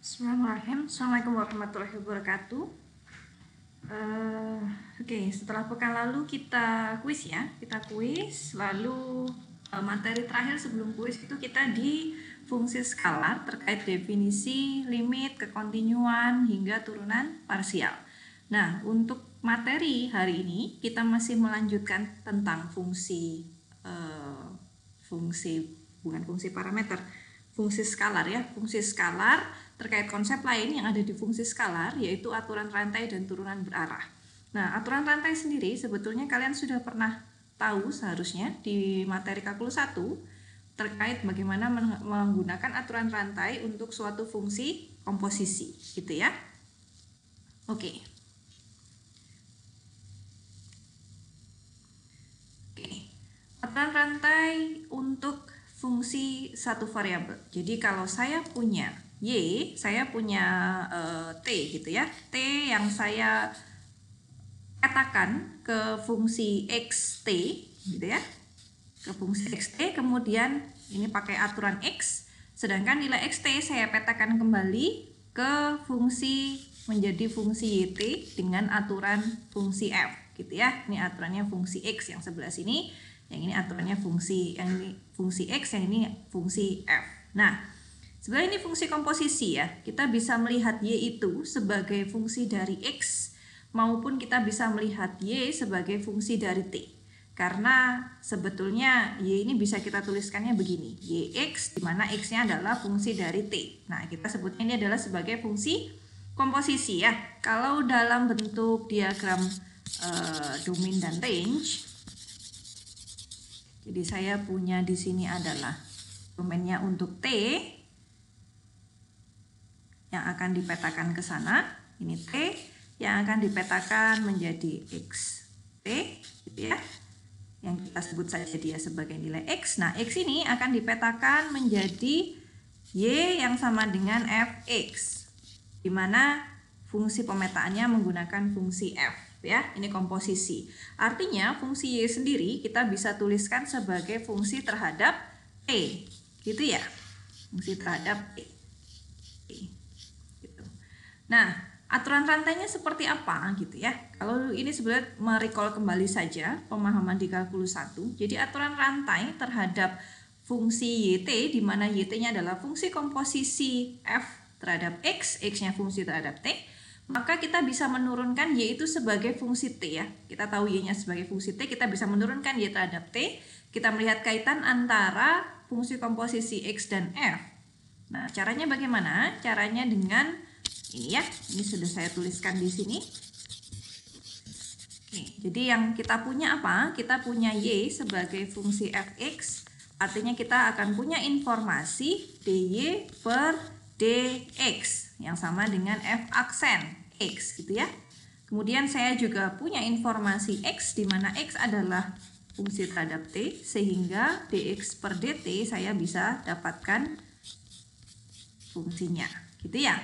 Bismillahirrahmanirrahim. Assalamualaikum warahmatullahi wabarakatuh. Oke, setelah pekan lalu kita kuis ya, lalu materi terakhir sebelum kuis itu kita di fungsi skalar terkait definisi, limit, kekontinuan hingga turunan parsial. Nah, untuk materi hari ini kita masih melanjutkan tentang fungsi parameter, fungsi skalar ya, fungsi skalar terkait konsep lain yang ada di fungsi skalar, yaitu aturan rantai dan turunan berarah. Nah, aturan rantai sendiri sebetulnya kalian sudah pernah tahu seharusnya di materi kalkulus 1 terkait bagaimana menggunakan aturan rantai untuk suatu fungsi komposisi, gitu ya. Oke. Aturan rantai untuk fungsi satu variabel. Jadi kalau saya punya Y, saya punya T gitu ya. T yang saya petakan ke fungsi XT gitu ya. Ke fungsi XT, kemudian ini pakai aturan X, sedangkan nilai XT saya petakan kembali ke fungsi menjadi fungsi YT dengan aturan fungsi F gitu ya. Ini aturannya fungsi X yang sebelah sini, yang ini aturannya fungsi, yang ini fungsi X, yang ini fungsi F. Nah, sebenarnya ini fungsi komposisi ya. Kita bisa melihat Y itu sebagai fungsi dari X maupun kita bisa melihat Y sebagai fungsi dari T. Karena sebetulnya Y ini bisa kita tuliskannya begini. YX di mana X-nya adalah fungsi dari T. Nah, kita sebutnya ini adalah sebagai fungsi komposisi ya. Kalau dalam bentuk diagram domain dan range, jadi saya punya di sini adalah domainnya untuk T yang akan dipetakan ke sana, ini T yang akan dipetakan menjadi XT gitu ya, yang kita sebut saja dia sebagai nilai X. Nah, X ini akan dipetakan menjadi Y yang sama dengan Fx, di mana fungsi pemetaannya menggunakan fungsi F ya. Ini komposisi, artinya fungsi Y sendiri kita bisa tuliskan sebagai fungsi terhadap T gitu ya, fungsi terhadap T. Nah, aturan rantainya seperti apa gitu ya. Kalau ini sebenarnya merecall kembali saja pemahaman di kalkulus 1. Jadi aturan rantai terhadap fungsi YT, di mana YT-nya adalah fungsi komposisi F terhadap X, X-nya fungsi terhadap T, maka kita bisa menurunkan Y itu sebagai fungsi T ya. Kita tahu Y-nya sebagai fungsi T, kita bisa menurunkan Y terhadap T. Kita melihat kaitan antara fungsi komposisi X dan F. Nah, caranya bagaimana? Caranya dengan ini ya, ini sudah saya tuliskan di sini. Oke, jadi yang kita punya apa? Kita punya Y sebagai fungsi Fx, artinya kita akan punya informasi dy per dx yang sama dengan f aksen x gitu ya. Kemudian saya juga punya informasi x, di mana x adalah fungsi terhadap t, sehingga dx per dt saya bisa dapatkan fungsinya gitu ya.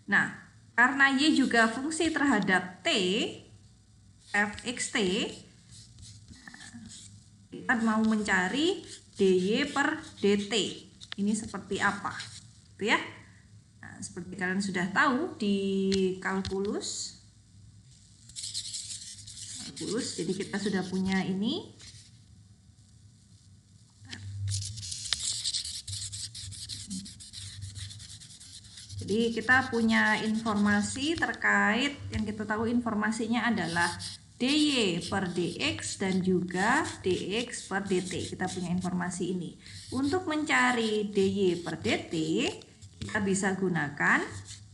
Nah, karena Y juga fungsi terhadap T, Fxt, kita mau mencari dy per dt. Ini seperti apa? Gitu ya. Nah, seperti kalian sudah tahu di kalkulus, jadi kita sudah punya ini. Jadi kita punya informasi terkait, yang kita tahu informasinya adalah dy per dx dan juga dx per dt. Kita punya informasi ini. Untuk mencari dy per dt, kita bisa gunakan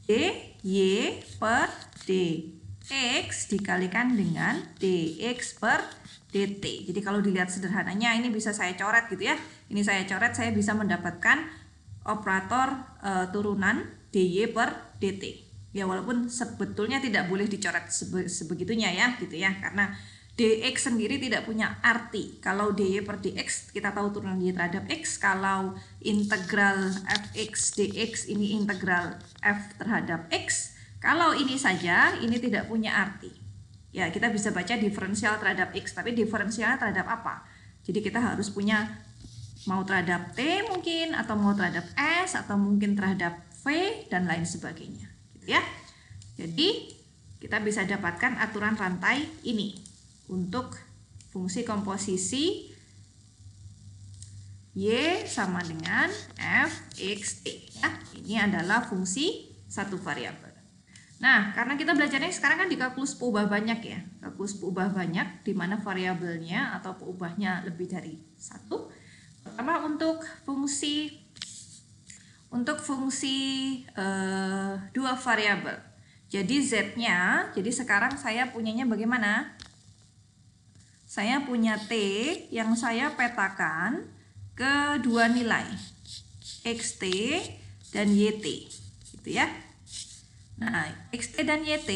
dy per dx dikalikan dengan dx per dt. Jadi kalau dilihat sederhananya ini bisa saya coret gitu ya. Ini saya coret, saya bisa mendapatkan operator turunan dy per dt. Ya, walaupun sebetulnya tidak boleh dicoret sebegitunya ya gitu ya, karena dx sendiri tidak punya arti. Kalau dy per dx kita tahu turunan y terhadap x, kalau integral fx dx ini integral f terhadap x. Kalau ini saja ini tidak punya arti. Ya, kita bisa baca diferensial terhadap x, tapi diferensialnya terhadap apa? Jadi kita harus punya mau terhadap T mungkin, atau mau terhadap S, atau mungkin terhadap V, V, dan lain sebagainya. Gitu ya. Jadi kita bisa dapatkan aturan rantai ini untuk fungsi komposisi Y sama dengan F(x, T). Ya. Ini adalah fungsi satu variabel. Nah, karena kita belajarnya sekarang kan di kalkulus peubah banyak ya. Kalkulus peubah banyak di mana variabelnya atau peubahnya lebih dari satu. Pertama untuk fungsi dua variabel. Jadi Z-nya, jadi sekarang saya punyanya bagaimana? Saya punya T yang saya petakan ke dua nilai, xt dan yt, gitu ya. Nah, xt dan yt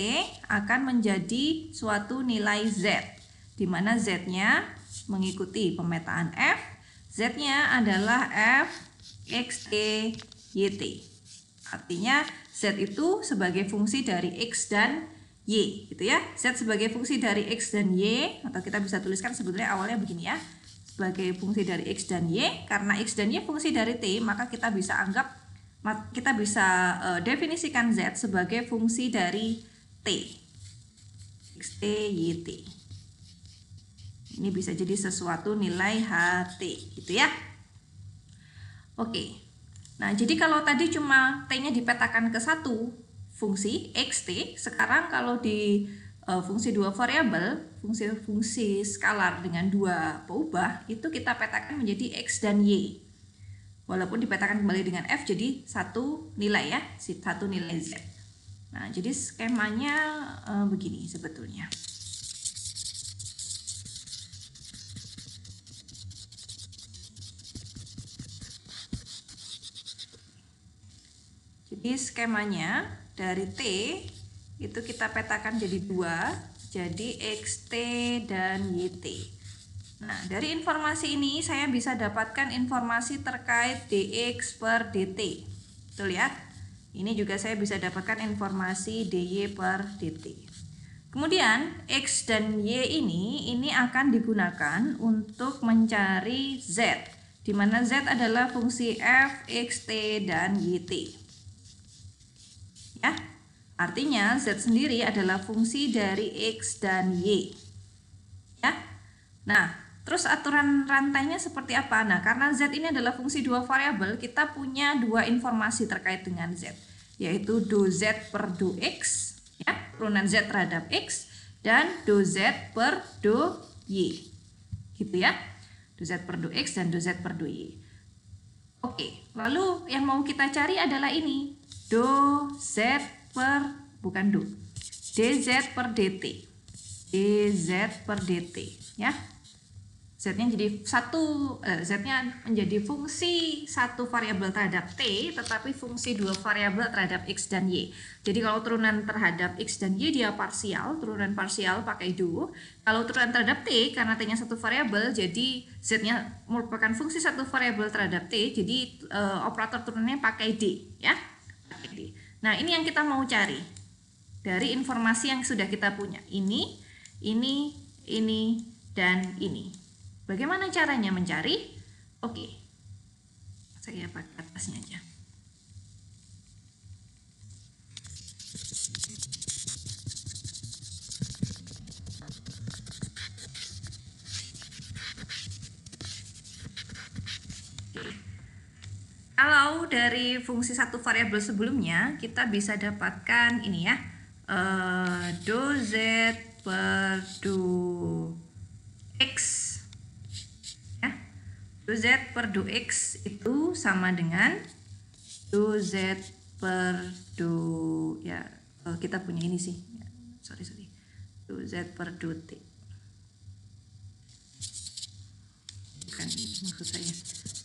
akan menjadi suatu nilai z, di mana z-nya mengikuti pemetaan f, z-nya adalah f xt yt. Artinya z itu sebagai fungsi dari x dan y, gitu ya. Z sebagai fungsi dari x dan y, atau kita bisa tuliskan sebetulnya awalnya begini ya, sebagai fungsi dari x dan y. Karena x dan y fungsi dari t, maka kita bisa definisikan z sebagai fungsi dari t, xt yt. Ini bisa jadi sesuatu nilai ht, gitu ya. Oke. Nah, jadi kalau tadi cuma t-nya dipetakan ke satu fungsi xt, sekarang kalau di fungsi dua variabel, fungsi skalar dengan dua peubah, itu kita petakan menjadi x dan y. Walaupun dipetakan kembali dengan f, jadi satu nilai ya, satu nilai z. Nah, jadi skemanya begini sebetulnya. Jadi skemanya dari T itu kita petakan jadi dua, jadi xt dan yt. Nah, dari informasi ini saya bisa dapatkan informasi terkait dx per dt. Betul ya? Ini juga saya bisa dapatkan informasi dy per dt. Kemudian x dan y ini akan digunakan untuk mencari z, di mana z adalah fungsi f, xt, dan yt. Ya, artinya z sendiri adalah fungsi dari x dan y. Ya. Nah, terus aturan rantainya seperti apa? Nah, karena z ini adalah fungsi dua variabel, kita punya dua informasi terkait dengan z, yaitu do z per do x, ya, turunan z terhadap x, dan do z per do y. Gitu ya. Do z per do x dan do z per do y. Oke, lalu yang mau kita cari adalah ini. dz per dt, dz per dt, ya. Z-nya jadi Z-nya menjadi fungsi satu variabel terhadap t, tetapi fungsi dua variabel terhadap x dan y. Jadi kalau turunan terhadap x dan y dia parsial, turunan parsial pakai do. Kalau turunan terhadap t, karena t-nya satu variabel, jadi Z-nya merupakan fungsi satu variabel terhadap t, jadi operator turunannya pakai d, ya. Nah, ini yang kita mau cari dari informasi yang sudah kita punya. Ini, dan ini. Bagaimana caranya mencari? Oke, saya pakai atasnya aja. Kalau dari fungsi satu variabel sebelumnya, kita bisa dapatkan ini ya, do z per do x, ya. Do z per do x itu sama dengan do z per do, ya, kita punya ini sih, sorry, do z per do t, bukan maksud saya.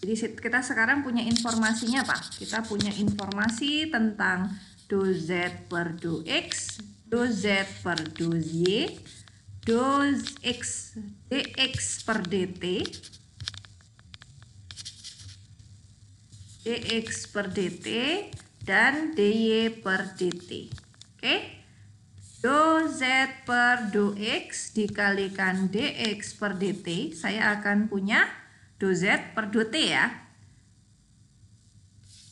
Jadi kita sekarang punya informasinya apa? Kita punya informasi tentang do z per do x, do z per do y, do x dx per dt, dx per dt, dan dy per dt. Oke? Do z per do x dikalikan dx per dt, saya akan punya do z per do t ya.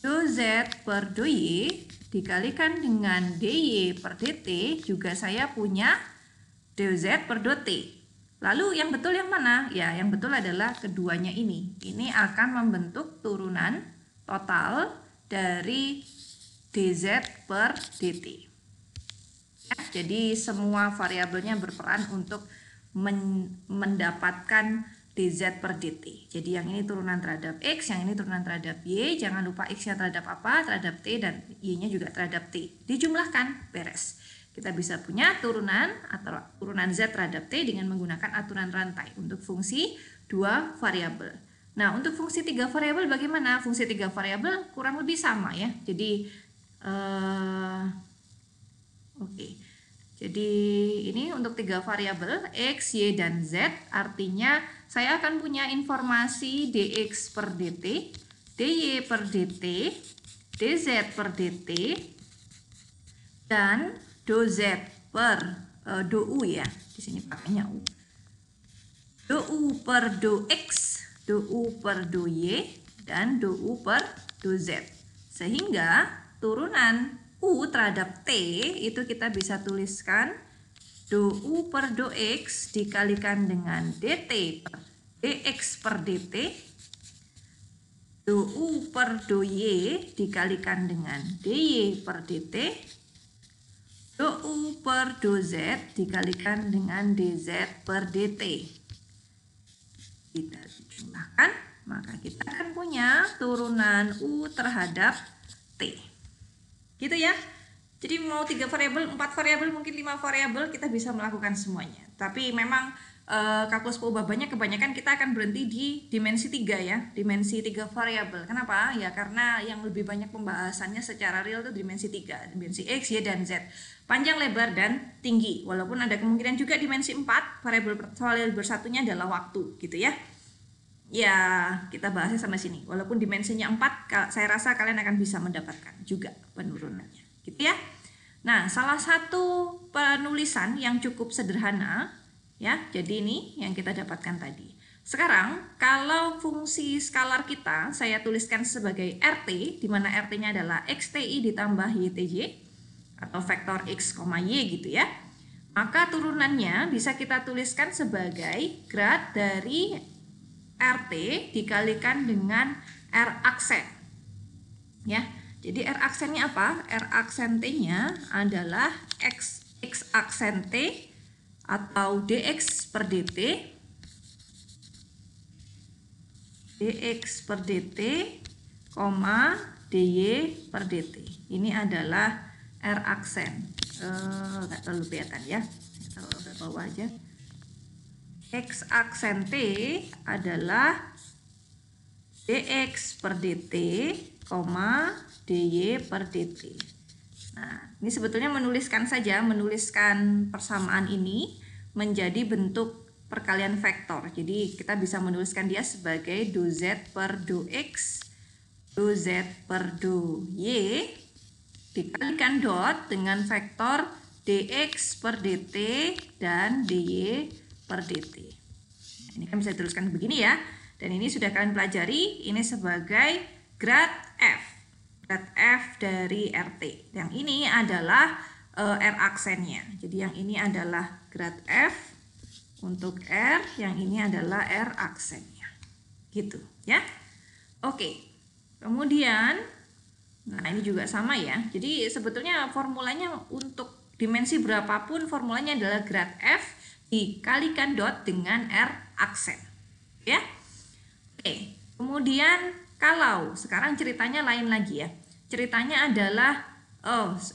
do Z per do Y dikalikan dengan dy per dt, juga saya punya do Z per do T. Lalu yang betul yang mana? Ya, yang betul adalah keduanya ini. Ini akan membentuk turunan total dari dz per dt. Ya, jadi semua variabelnya berperan untuk mendapatkan dz per dt. Jadi yang ini turunan terhadap x, yang ini turunan terhadap y. Jangan lupa x-nya terhadap apa? Terhadap t, dan y-nya juga terhadap t. Dijumlahkan, beres. Kita bisa punya turunan atau turunan z terhadap t dengan menggunakan aturan rantai untuk fungsi 2 variabel. Nah, untuk fungsi 3 variabel bagaimana? Fungsi 3 variabel kurang lebih sama ya. Jadi oke. Jadi ini untuk 3 variabel x, y, dan z, artinya saya akan punya informasi dx per dt, dy per dt, dz per dt, dan do z per do u ya. Di sini pakainya u. Do u per do x, do u per do y, dan do u per do z. Sehingga turunan u terhadap t itu kita bisa tuliskan do u per do x dikalikan dengan dt per dx per dt, do u per do y dikalikan dengan dy per dt, do u per do z dikalikan dengan dz per dt. Kita jumlahkan, maka kita akan punya turunan u terhadap t. Gitu ya. Jadi mau 3 variabel, 4 variabel, mungkin 5 variabel kita bisa melakukan semuanya. Tapi memang kalkulus perubahannya kebanyakan kita akan berhenti di dimensi 3 ya, dimensi 3 variabel. Kenapa? Ya karena yang lebih banyak pembahasannya secara real itu dimensi 3, dimensi x, y, dan z. Panjang, lebar, dan tinggi. Walaupun ada kemungkinan juga dimensi 4, variabel satunya adalah waktu gitu ya. Ya, kita bahasnya sampai sini. Walaupun dimensinya 4, saya rasa kalian akan bisa mendapatkan juga penurunannya. Gitu ya. Nah, salah satu penulisan yang cukup sederhana, ya, jadi ini yang kita dapatkan tadi. Sekarang, kalau fungsi skalar kita, saya tuliskan sebagai RT, di mana RT-nya adalah XTI ditambah YTJ, atau vektor X, Y gitu ya. Maka turunannya bisa kita tuliskan sebagai grad dari RT dikalikan dengan R aksen. Ya, jadi R aksennya apa? R aksen T-nya adalah X aksen T atau dx per dt, dx per dt, dy per dt. Ini adalah R aksen. Nggak terlalu kelihatan ya. Taruh ke bawah aja. X aksen T adalah dx per dt, dy per dt. Nah, ini sebetulnya menuliskan persamaan ini menjadi bentuk perkalian vektor. Jadi kita bisa menuliskan dia sebagai do z per do x, do z per do y dikalikan dot dengan vektor dx per dt dan dy per dt. Nah, ini kan bisa dituliskan begini ya. Dan ini sudah kalian pelajari, ini sebagai grad f. Grad f dari RT. Yang ini adalah R aksennya. Jadi yang ini adalah grad f untuk R, yang ini adalah R aksennya. Gitu ya. Oke. Kemudian, nah ini juga sama ya. Jadi sebetulnya formulanya untuk dimensi berapapun, formulanya adalah grad f dikalikan dot dengan R aksen. Ya. Oke. Kemudian kalau sekarang ceritanya lain lagi ya. Ceritanya adalah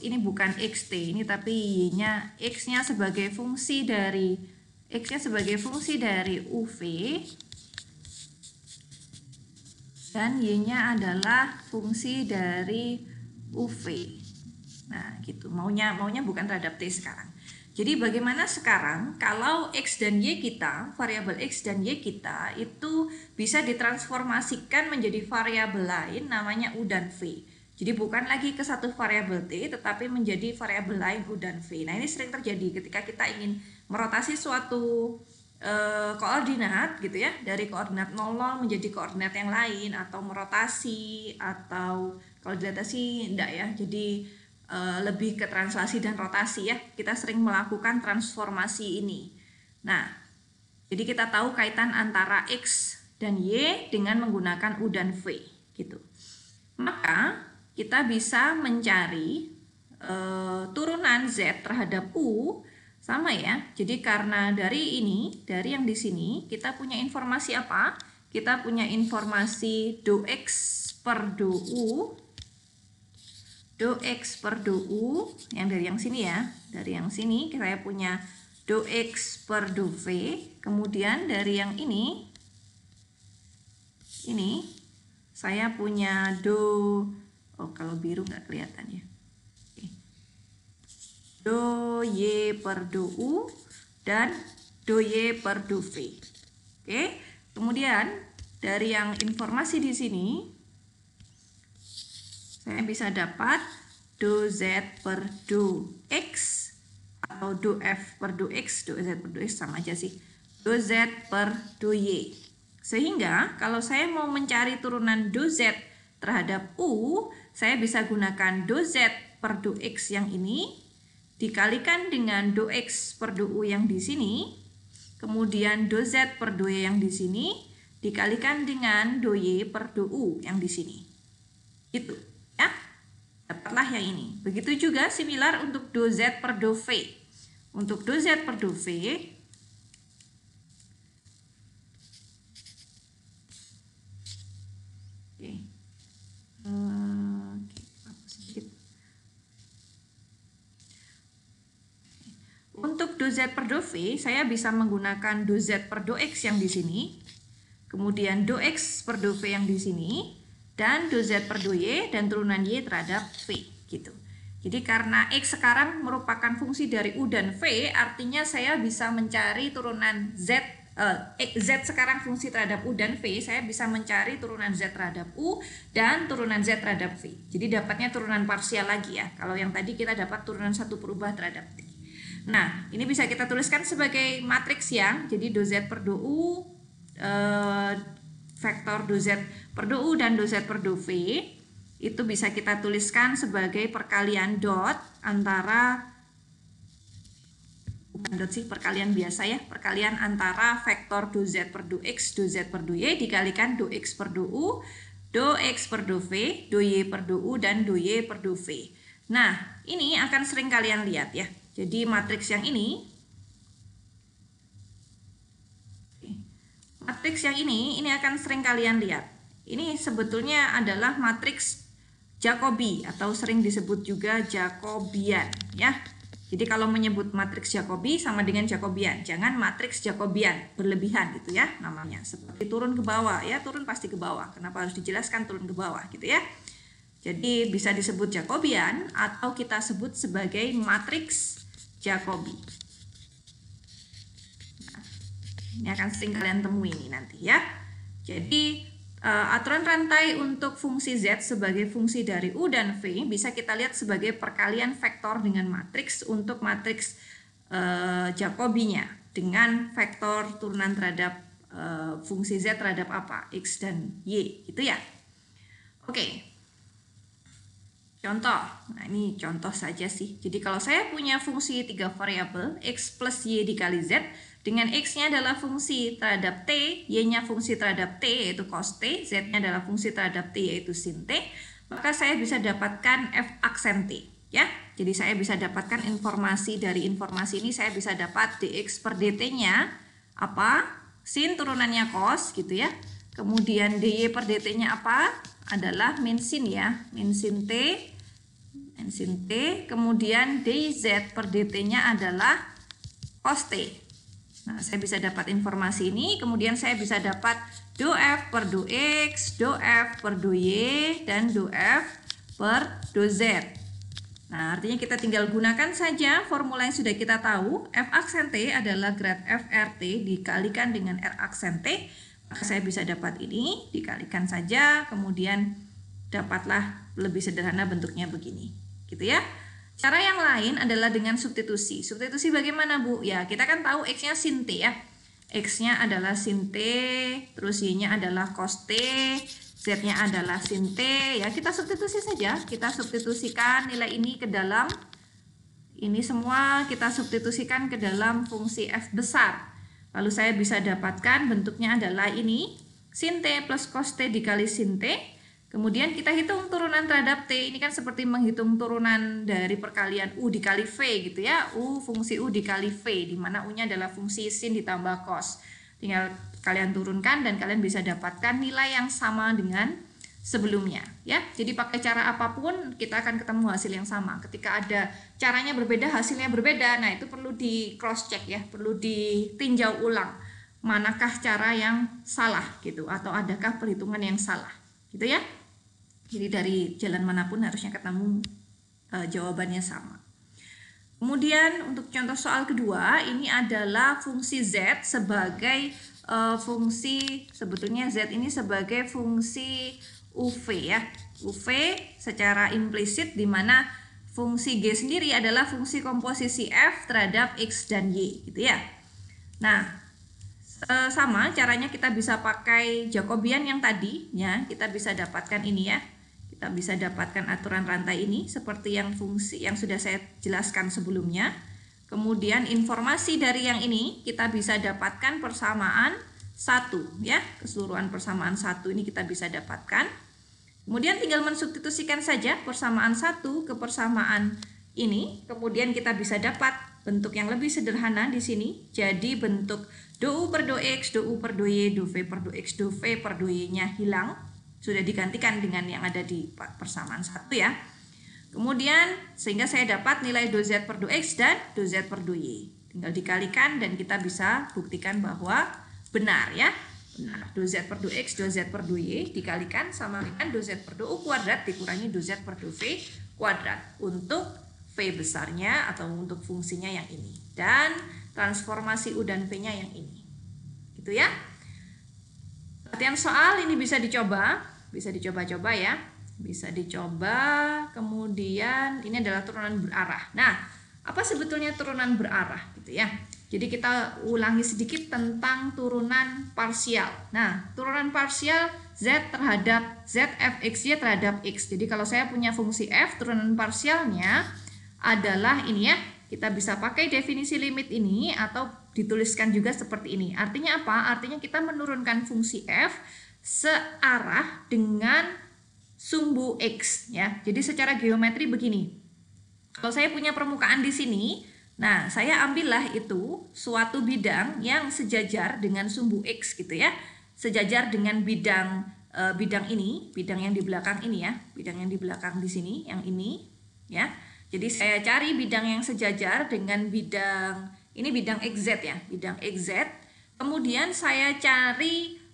ini bukan xt, ini tapi y-nya, x-nya sebagai fungsi dari UV dan y-nya adalah fungsi dari UV. Nah, gitu. Maunya bukan terhadap t sekarang. Jadi bagaimana sekarang kalau x dan y kita, variabel x dan y kita itu bisa ditransformasikan menjadi variabel lain namanya u dan v. Jadi bukan lagi ke satu variabel t, tetapi menjadi variabel lain u dan v. Nah, ini sering terjadi ketika kita ingin merotasi suatu koordinat gitu ya, dari koordinat 00 menjadi koordinat yang lain, atau merotasi, atau kalau dilatasi enggak ya, jadi lebih ke translasi dan rotasi ya. Kita sering melakukan transformasi ini. Nah, jadi kita tahu kaitan antara X dan Y dengan menggunakan U dan V gitu. Maka kita bisa mencari turunan Z terhadap U sama ya. Jadi karena dari ini, dari yang di sini kita punya informasi apa? Kita punya informasi do X per do U, do X per do U, yang dari yang sini ya. Dari yang sini saya punya do X per do V. Kemudian dari yang ini saya punya do, kalau biru nggak kelihatan ya. Do Y per do U dan do Y per do V. Oke, kemudian dari yang informasi di sini saya bisa dapat do Z per do X atau do F per do X, do Z per do X sama aja sih. Do Z per do Y. Sehingga kalau saya mau mencari turunan do Z terhadap U, saya bisa gunakan do Z per do X yang ini dikalikan dengan do X per do U yang di sini, kemudian do Z per do Y yang di sini dikalikan dengan do Y per do U yang di sini. Itu ya. Dapatlah yang ini. Begitu juga similar untuk do Z per do V. Untuk do Z per do V, untuk do Z per do V, saya bisa menggunakan do Z per do X yang di sini, kemudian do X per do V yang di sini, dan do Z per do Y dan turunan Y terhadap V gitu. Jadi karena X sekarang merupakan fungsi dari U dan V, artinya saya bisa mencari turunan Z. Z sekarang fungsi terhadap U dan V, saya bisa mencari turunan Z terhadap U dan turunan Z terhadap V. Jadi dapatnya turunan parsial lagi ya. Kalau yang tadi kita dapat turunan satu perubah terhadap T. Nah, ini bisa kita tuliskan sebagai matriks yang jadi do Z per do U, vektor do Z per do U dan do Z per do V itu bisa kita tuliskan sebagai perkalian dot antara, bukan dot sih, perkalian biasa ya, perkalian antara vektor do Z per do X, do Z per do Y dikalikan do X per do U, do X per do V, do Y per do U, dan do Y per do V. Nah, ini akan sering kalian lihat ya. Jadi matriks yang ini, akan sering kalian lihat. Ini sebetulnya adalah matriks Jacobi atau sering disebut juga Jacobian ya. Jadi kalau menyebut matriks Jacobi sama dengan Jacobian, jangan matriks Jacobian berlebihan gitu ya namanya. Seperti turun ke bawah ya, turun pasti ke bawah. Kenapa harus dijelaskan turun ke bawah gitu ya? Jadi bisa disebut Jacobian atau kita sebut sebagai matriks Jacobi. Nah, ini akan sering kalian temui ini nanti ya. Jadi aturan rantai untuk fungsi Z sebagai fungsi dari U dan V bisa kita lihat sebagai perkalian vektor dengan matriks untuk matriks Jacobinya dengan vektor turunan terhadap fungsi Z terhadap apa? X dan Y gitu ya. Oke. Contoh, nah ini contoh saja sih. Jadi kalau saya punya fungsi 3 variabel X plus Y dikali Z, dengan X-nya adalah fungsi terhadap T, Y-nya fungsi terhadap T yaitu cos T, Z-nya adalah fungsi terhadap T yaitu sin T, maka saya bisa dapatkan F aksen T. Ya, jadi saya bisa dapatkan informasi dari informasi ini, saya bisa dapat dx per dt-nya apa? Sin turunannya cos gitu ya. Kemudian dy per dt-nya apa? Adalah min sin ya, min sin T, kemudian dz per dt-nya adalah cos T. Nah, saya bisa dapat informasi ini, kemudian saya bisa dapat do F per do X, do F per do Y, dan do F per do Z. Nah, artinya kita tinggal gunakan saja formula yang sudah kita tahu. F aksen T adalah grad F RT dikalikan dengan R aksen T. Maka saya bisa dapat ini, dikalikan saja, kemudian dapatlah lebih sederhana bentuknya begini. Gitu ya. Cara yang lain adalah dengan substitusi. Substitusi bagaimana Bu? Ya, kita kan tahu X-nya sin T ya. X-nya adalah sin T, terus Y-nya adalah cos T, Z-nya adalah sin T. Ya, kita substitusi saja. Kita substitusikan nilai ini ke dalam, ini semua kita substitusikan ke dalam fungsi F besar. Lalu saya bisa dapatkan bentuknya adalah ini, sin T plus cos T dikali sin T. Kemudian kita hitung turunan terhadap T, ini kan seperti menghitung turunan dari perkalian U dikali V gitu ya. Fungsi U dikali V, di mana U-nya adalah fungsi sin ditambah cos. Tinggal kalian turunkan dan kalian bisa dapatkan nilai yang sama dengan sebelumnya ya. Jadi pakai cara apapun kita akan ketemu hasil yang sama. Ketika ada caranya berbeda, hasilnya berbeda, nah itu perlu di cross check ya, perlu ditinjau ulang. Manakah cara yang salah gitu, atau adakah perhitungan yang salah gitu ya. Jadi dari jalan manapun harusnya ketemu jawabannya sama. Kemudian untuk contoh soal kedua, ini adalah fungsi Z sebagai fungsi, sebetulnya Z ini sebagai fungsi UV ya. UV secara implisit, di mana fungsi G sendiri adalah fungsi komposisi F terhadap X dan Y gitu ya. Nah, sama caranya kita bisa pakai Jacobian yang tadi ya, kita bisa dapatkan ini ya. Kita bisa dapatkan aturan rantai ini seperti yang fungsi yang sudah saya jelaskan sebelumnya. Kemudian informasi dari yang ini kita bisa dapatkan persamaan 1 ya, keseluruhan persamaan 1 ini kita bisa dapatkan. Kemudian tinggal mensubstitusikan saja persamaan 1 ke persamaan ini, kemudian kita bisa dapat bentuk yang lebih sederhana di sini. Jadi bentuk do U per do X, do U per do Y, do V per do X, do V per do Y-nya hilang. Sudah digantikan dengan yang ada di persamaan 1 ya. Kemudian sehingga saya dapat nilai do Z per do X dan do Z per do Y. Tinggal dikalikan dan kita bisa buktikan bahwa benar ya. Benar. Do Z per do X, do Z per do Y dikalikan sama dengan do Z per do U kuadrat dikurangi do Z per do V kuadrat untuk V besarnya atau untuk fungsinya yang ini. Dan transformasi U dan V-nya yang ini. Gitu ya. Latihan soal ini bisa dicoba. Bisa dicoba-coba ya, bisa dicoba. Kemudian ini adalah turunan berarah. Nah, apa sebetulnya turunan berarah gitu ya? Jadi kita ulangi sedikit tentang turunan parsial. Nah, turunan parsial Z terhadap Z f x y terhadap X. Jadi kalau saya punya fungsi F, turunan parsialnya adalah ini ya. Kita bisa pakai definisi limit ini atau dituliskan juga seperti ini. Artinya apa? Artinya kita menurunkan fungsi F searah dengan sumbu X ya. Jadi secara geometri begini. Kalau saya punya permukaan di sini, nah saya ambillah itu suatu bidang yang sejajar dengan sumbu X gitu ya. Sejajar dengan bidang ini, bidang yang di belakang ini ya. Bidang yang di belakang di sini, yang ini ya. Jadi saya cari bidang yang sejajar dengan bidang, ini bidang XZ ya, bidang XZ. Kemudian saya cari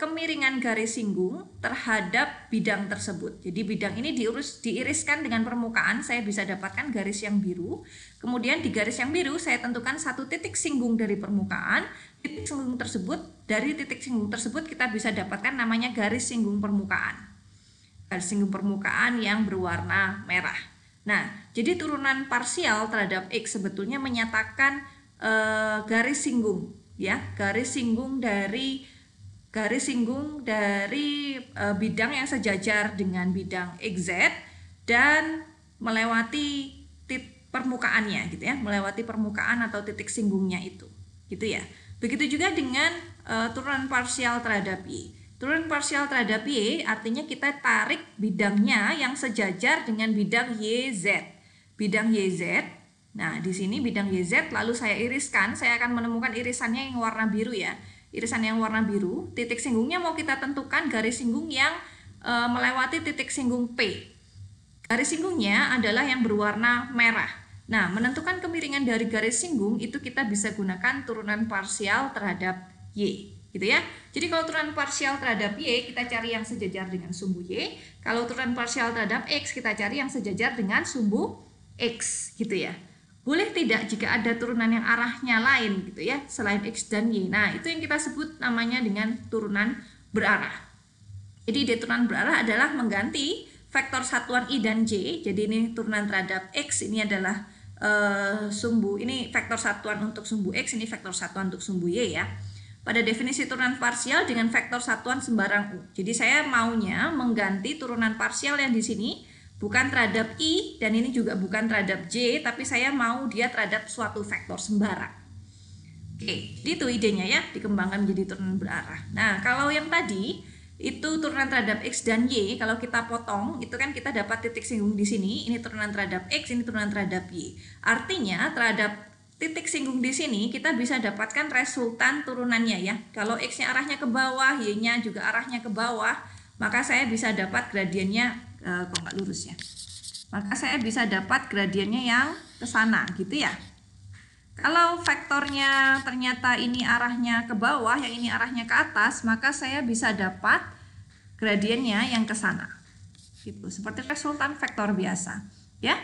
kemiringan garis singgung terhadap bidang tersebut. Jadi bidang ini diiriskan dengan permukaan, saya bisa dapatkan garis yang biru. Kemudian di garis yang biru saya tentukan satu titik singgung dari permukaan. Titik singgung tersebut, dari titik singgung tersebut kita bisa dapatkan namanya garis singgung permukaan. Garis singgung permukaan yang berwarna merah. Nah, jadi turunan parsial terhadap X sebetulnya menyatakan garis singgung ya, garis singgung dari bidang yang sejajar dengan bidang XZ dan melewati permukaannya gitu ya, melewati permukaan atau titik singgungnya itu gitu ya. Begitu juga dengan turunan parsial terhadap Y. Turunan parsial terhadap Y artinya kita tarik bidangnya yang sejajar dengan bidang YZ. Bidang YZ. Nah, di sini bidang YZ lalu saya iriskan, saya akan menemukan irisannya yang warna biru ya. Irisan yang warna biru, titik singgungnya mau kita tentukan garis singgung yang melewati titik singgung P. Garis singgungnya adalah yang berwarna merah. Nah, menentukan kemiringan dari garis singgung itu kita bisa gunakan turunan parsial terhadap Y, gitu ya. Jadi kalau turunan parsial terhadap Y kita cari yang sejajar dengan sumbu Y, kalau turunan parsial terhadap X kita cari yang sejajar dengan sumbu X, gitu ya. Boleh tidak jika ada turunan yang arahnya lain gitu ya, selain X dan Y. Nah, itu yang kita sebut namanya dengan turunan berarah. Jadi turunan berarah adalah mengganti vektor satuan I dan J. Jadi ini turunan terhadap X, ini adalah sumbu, ini vektor satuan untuk sumbu X, ini vektor satuan untuk sumbu Y ya. Pada definisi turunan parsial dengan vektor satuan sembarang U. Jadi saya maunya mengganti turunan parsial yang di sini bukan terhadap I dan ini juga bukan terhadap J, tapi saya mau dia terhadap suatu vektor sembarang. Oke, jadi itu idenya ya, dikembangkan menjadi turunan berarah. Nah, kalau yang tadi itu turunan terhadap X dan Y, kalau kita potong itu kan kita dapat titik singgung di sini, ini turunan terhadap X, ini turunan terhadap Y. Artinya terhadap titik singgung di sini kita bisa dapatkan resultan turunannya ya. Kalau X-nya arahnya ke bawah, Y-nya juga arahnya ke bawah, maka saya bisa dapat gradiennya kok nggak lurus ya. Maka saya bisa dapat gradiennya yang ke sana gitu ya. Kalau vektornya ternyata ini arahnya ke bawah, yang ini arahnya ke atas, maka saya bisa dapat gradiennya yang ke sana. Gitu, seperti resultan vektor biasa, ya.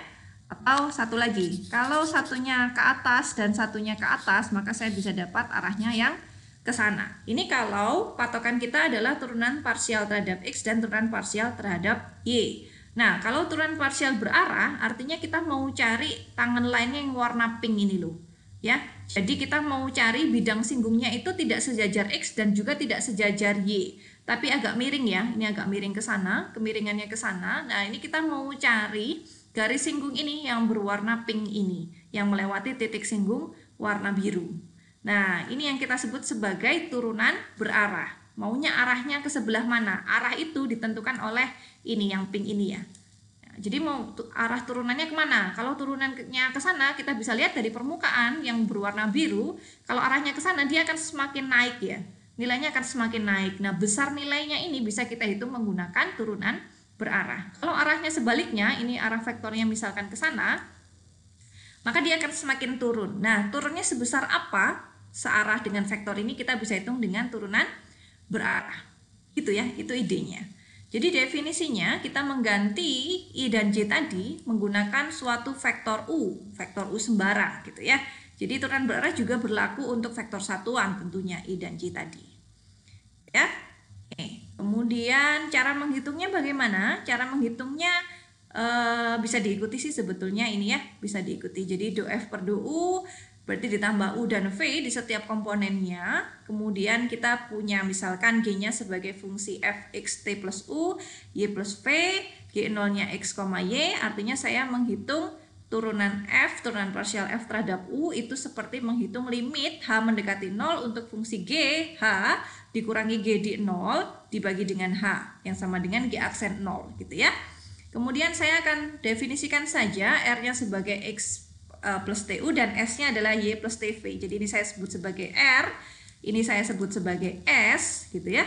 Atau satu lagi, kalau satunya ke atas dan satunya ke atas, maka saya bisa dapat arahnya yang ke sana. Ini kalau patokan kita adalah turunan parsial terhadap X dan turunan parsial terhadap Y. Nah, kalau turunan parsial berarah, artinya kita mau cari tangan lainnya yang warna pink ini loh. Ya, jadi kita mau cari bidang singgungnya itu tidak sejajar X dan juga tidak sejajar Y, tapi agak miring ya, ini agak miring ke sana, kemiringannya ke sana. Nah, ini kita mau cari garis singgung ini yang berwarna pink ini, yang melewati titik singgung warna biru. Nah, ini yang kita sebut sebagai turunan berarah. Maunya arahnya ke sebelah mana? Arah itu ditentukan oleh ini yang pink ini ya. Jadi mau arah turunannya kemana? Kalau turunannya ke sana, kita bisa lihat dari permukaan yang berwarna biru. Kalau arahnya ke sana, dia akan semakin naik ya. Nilainya akan semakin naik. Nah, besar nilainya ini bisa kita hitung menggunakan turunan berarah. Kalau arahnya sebaliknya, ini arah vektornya misalkan ke sana, maka dia akan semakin turun. Nah, turunnya sebesar apa? Searah dengan vektor ini kita bisa hitung dengan turunan berarah. Gitu ya, itu idenya. Jadi definisinya kita mengganti I dan J tadi menggunakan suatu vektor U sembarang gitu ya. Jadi turunan berarah juga berlaku untuk vektor satuan tentunya I dan J tadi. Ya. Oke. Kemudian cara menghitungnya bagaimana? Cara menghitungnya bisa diikuti sih sebetulnya ini ya, bisa diikuti. Jadi do F per do U berarti ditambah U dan V di setiap komponennya. Kemudian kita punya misalkan G-nya sebagai fungsi f x t plus U, Y plus V, G0-nya X, Y. Artinya saya menghitung turunan F, turunan parsial F terhadap U itu seperti menghitung limit H mendekati 0 untuk fungsi G, H dikurangi G di 0 dibagi dengan H yang sama dengan G aksen 0 gitu ya. Kemudian saya akan definisikan saja R-nya sebagai X plus TU dan S-nya adalah Y plus TV. Jadi ini saya sebut sebagai R, ini saya sebut sebagai S gitu ya.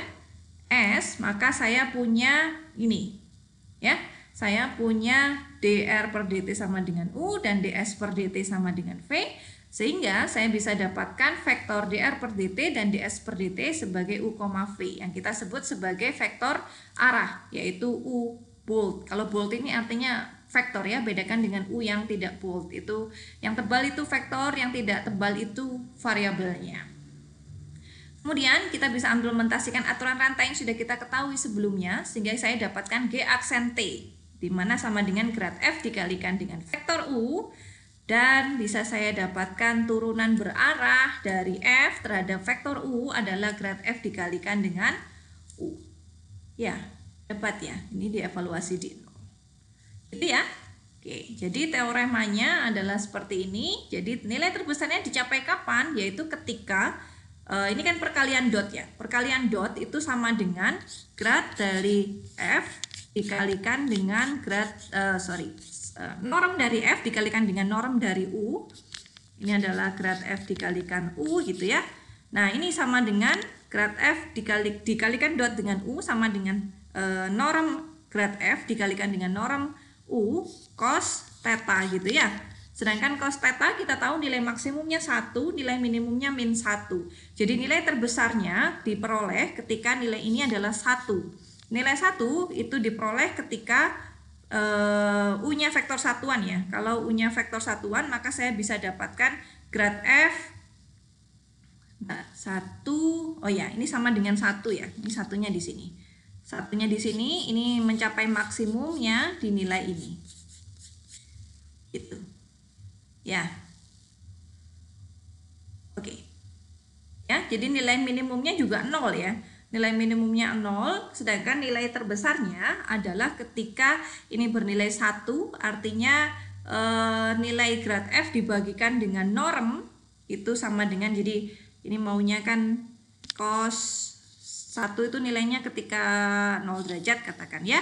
S, maka saya punya ini ya. Saya punya dr per dt sama dengan U dan ds per dt sama dengan V. Sehingga saya bisa dapatkan vektor dr per dt dan ds per dt sebagai U, V yang kita sebut sebagai vektor arah, yaitu U bold. Kalau bold ini artinya vektor ya, bedakan dengan U yang tidak bold. Itu yang tebal itu vektor, yang tidak tebal itu variabelnya. Kemudian kita bisa implementasikan aturan rantai yang sudah kita ketahui sebelumnya sehingga saya dapatkan G aksen T di mana sama dengan grad F dikalikan dengan vektor U dan bisa saya dapatkan turunan berarah dari F terhadap vektor U adalah grad F dikalikan dengan U. Ya, dapat ya. Ini dievaluasi di gitu ya. Oke, jadi teoremanya adalah seperti ini. Jadi nilai terbesarnya dicapai kapan? Yaitu ketika ini kan perkalian dot ya. Perkalian dot itu sama dengan grad dari F dikalikan dengan grad norm dari F dikalikan dengan norm dari U. Ini adalah grad F dikalikan U gitu ya. Nah, ini sama dengan grad F dikalikan dot dengan U sama dengan norm grad F dikalikan dengan norm U cos theta gitu ya. Sedangkan cos theta kita tahu nilai maksimumnya 1, nilai minimumnya min 1. Jadi nilai terbesarnya diperoleh ketika nilai ini adalah 1. Nilai 1 itu diperoleh ketika U-nya vektor satuan ya. Kalau U-nya vektor satuan maka saya bisa dapatkan grad F 1. Oh ya, ini sama dengan 1 ya. Ini satunya di sini. Satunya di sini, ini mencapai maksimumnya di nilai ini. Gitu. Ya. Oke. Ya, jadi nilai minimumnya juga 0 ya. Nilai minimumnya 0, sedangkan nilai terbesarnya adalah ketika ini bernilai 1, artinya nilai grad F dibagikan dengan norm itu sama dengan, jadi ini maunya kan cos 1 itu nilainya ketika 0 derajat katakan ya.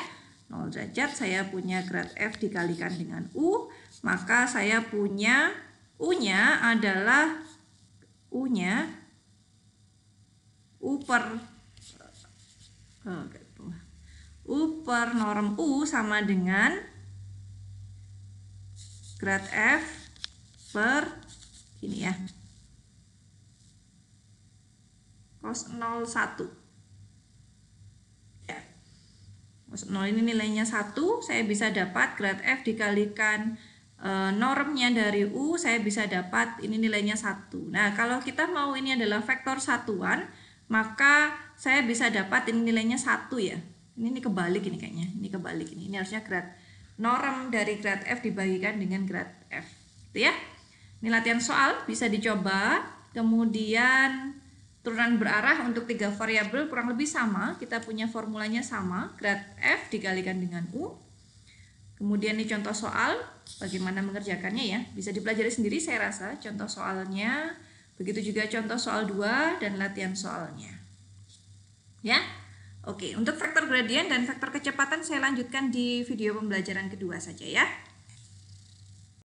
0 derajat saya punya grad F dikalikan dengan U, maka saya punya U-nya adalah U per norm U sama dengan grad F per ini ya, cos 01 ya. Cos 0 ini nilainya 1, saya bisa dapat grad F dikalikan normnya dari U, saya bisa dapat ini nilainya 1. Nah, kalau kita mau ini adalah vektor satuan, maka saya bisa dapat ini nilainya 1 ya. Ini kebalik ini kayaknya. Ini kebalik ini. Ini harusnya grad norm dari grad F dibagikan dengan grad F. Gitu ya. Ini latihan soal, bisa dicoba. Kemudian turunan berarah untuk 3 variabel kurang lebih sama. Kita punya formulanya sama, grad F dikalikan dengan U. Kemudian ini contoh soal, bagaimana mengerjakannya ya. Bisa dipelajari sendiri saya rasa contoh soalnya. Begitu juga contoh soal 2 dan latihan soalnya. Ya. Oke, untuk vektor gradien dan vektor kecepatan saya lanjutkan di video pembelajaran kedua saja ya.